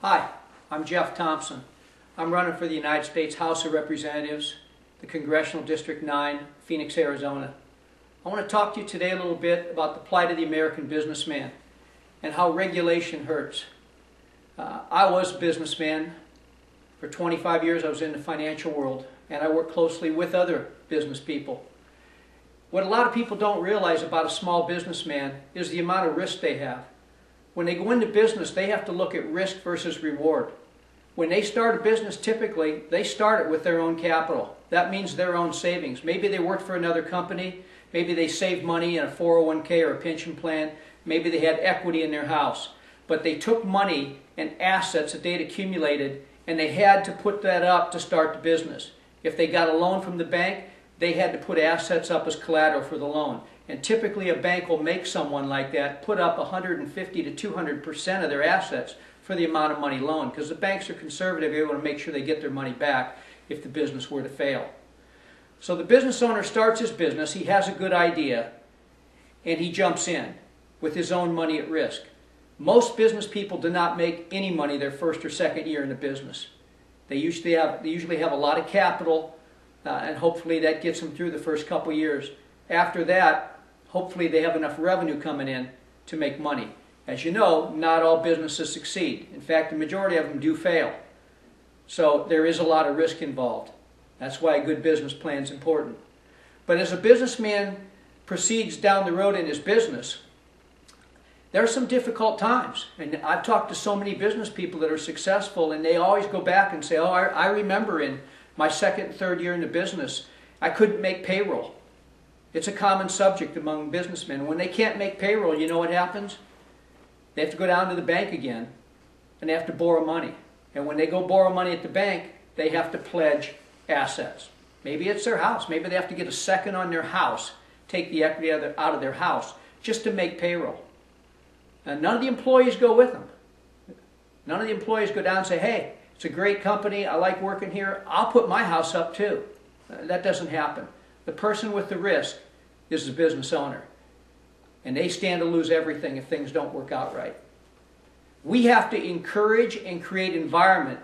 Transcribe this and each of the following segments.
Hi, I'm Jeff Thompson. I'm running for the United States House of Representatives, the Congressional District 9, Phoenix, Arizona. I want to talk to you today a little bit about the plight of the American businessman and how regulation hurts. I was a businessman. For 25 years I was in the financial world, and I worked closely with other business people. What a lot of people don't realize about a small businessman is the amount of risk they have. When they go into business, they have to look at risk versus reward. When they start a business, typically, they start it with their own capital. That means their own savings. Maybe they worked for another company. Maybe they saved money in a 401k or a pension plan. Maybe they had equity in their house. But they took money and assets that they'd accumulated, and they had to put that up to start the business. If they got a loan from the bank, they had to put assets up as collateral for the loan. And typically a bank will make someone like that put up 150 to 200% of their assets for the amount of money loaned, because the banks are conservative. They want to make sure they get their money back if the business were to fail. So the business owner starts his business, he has a good idea, and he jumps in with his own money at risk. Most business people do not make any money their first or second year in the business. They usually have a lot of capital, and hopefully that gets them through the first couple years. After that, hopefully they have enough revenue coming in to make money. As you know, not all businesses succeed. In fact, the majority of them do fail. So there is a lot of risk involved. That's why a good business plan is important. But as a businessman proceeds down the road in his business, there are some difficult times. And I've talked to so many business people that are successful, and they always go back and say, oh, I remember in my second and third year in the business, I couldn't make payroll. It's a common subject among businessmen. When they can't make payroll, you know what happens? They have to go down to the bank again, and they have to borrow money. And when they go borrow money at the bank, they have to pledge assets. Maybe it's their house. Maybe they have to get a second on their house, take the equity out of their house, just to make payroll. And none of the employees go with them. None of the employees go down and say, hey, it's a great company, I like working here, I'll put my house up too. That doesn't happen. The person with the risk is the business owner. And they stand to lose everything if things don't work out right. We have to encourage and create environment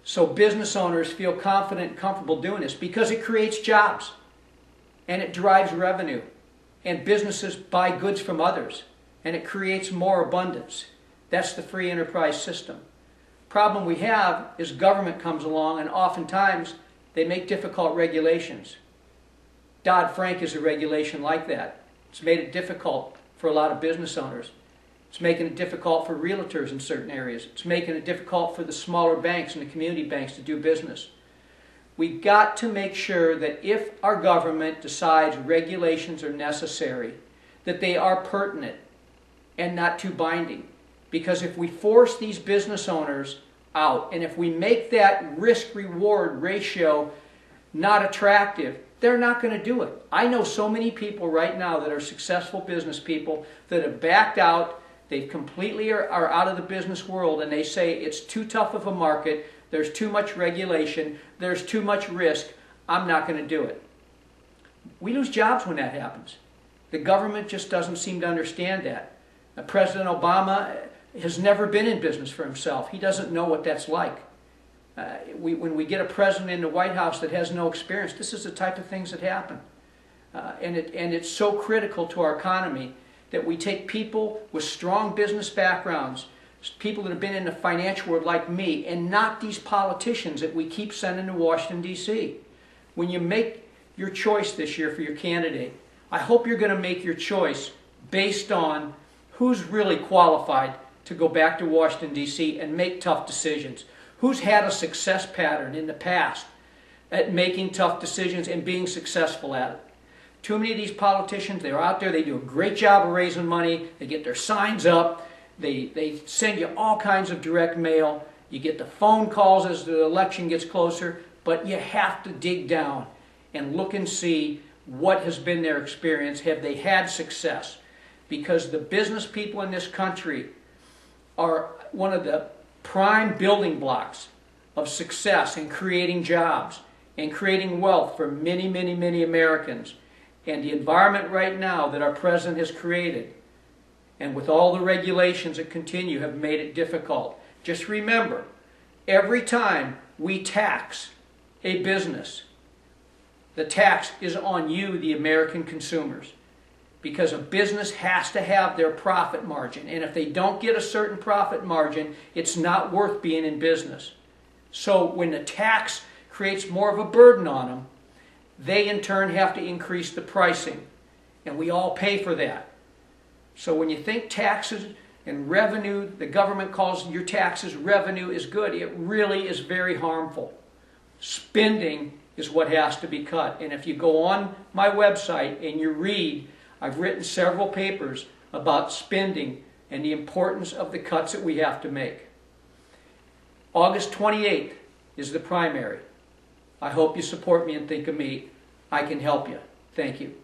so business owners feel confident and comfortable doing this, because it creates jobs and it drives revenue, and businesses buy goods from others, and it creates more abundance. That's the free enterprise system. Problem we have is government comes along, and oftentimes they make difficult regulations. Dodd-Frank is a regulation like that. It's made it difficult for a lot of business owners. It's making it difficult for realtors in certain areas. It's making it difficult for the smaller banks and the community banks to do business. We've got to make sure that if our government decides regulations are necessary, that they are pertinent and not too binding. Because if we force these business owners out, and if we make that risk-reward ratio not attractive, they're not going to do it. I know so many people right now that are successful business people that have backed out. They completely are out of the business world, and they say it's too tough of a market, there's too much regulation, there's too much risk, I'm not going to do it. We lose jobs when that happens. The government just doesn't seem to understand that. President Obama has never been in business for himself. He doesn't know what that's like. When we get a president in the White House that has no experience, this is the type of things that happen. And it's so critical to our economy that we take people with strong business backgrounds, people that have been in the financial world like me, and not these politicians that we keep sending to Washington, D.C. When you make your choice this year for your candidate, I hope you're going to make your choice based on who's really qualified to go back to Washington, D.C. and make tough decisions. Who's had a success pattern in the past at making tough decisions and being successful at it? Too many of these politicians, they're out there, they do a great job of raising money, they get their signs up, they send you all kinds of direct mail, you get the phone calls as the election gets closer, but you have to dig down and look and see what has been their experience. Have they had success? Because the business people in this country are one of the prime building blocks of success in creating jobs and creating wealth for many, many, many Americans. And the environment right now that our president has created, and with all the regulations that continue, have made it difficult. Just remember, every time we tax a business, the tax is on you, the American consumers, because a business has to have their profit margin. And if they don't get a certain profit margin, it's not worth being in business. So when the tax creates more of a burden on them, they in turn have to increase the pricing. And we all pay for that. So when you think taxes and revenue, the government calls your taxes revenue is good, it really is very harmful. Spending is what has to be cut. And if you go on my website and you read, I've written several papers about spending and the importance of the cuts that we have to make. August 28th is the primary. I hope you support me and think of me. I can help you. Thank you.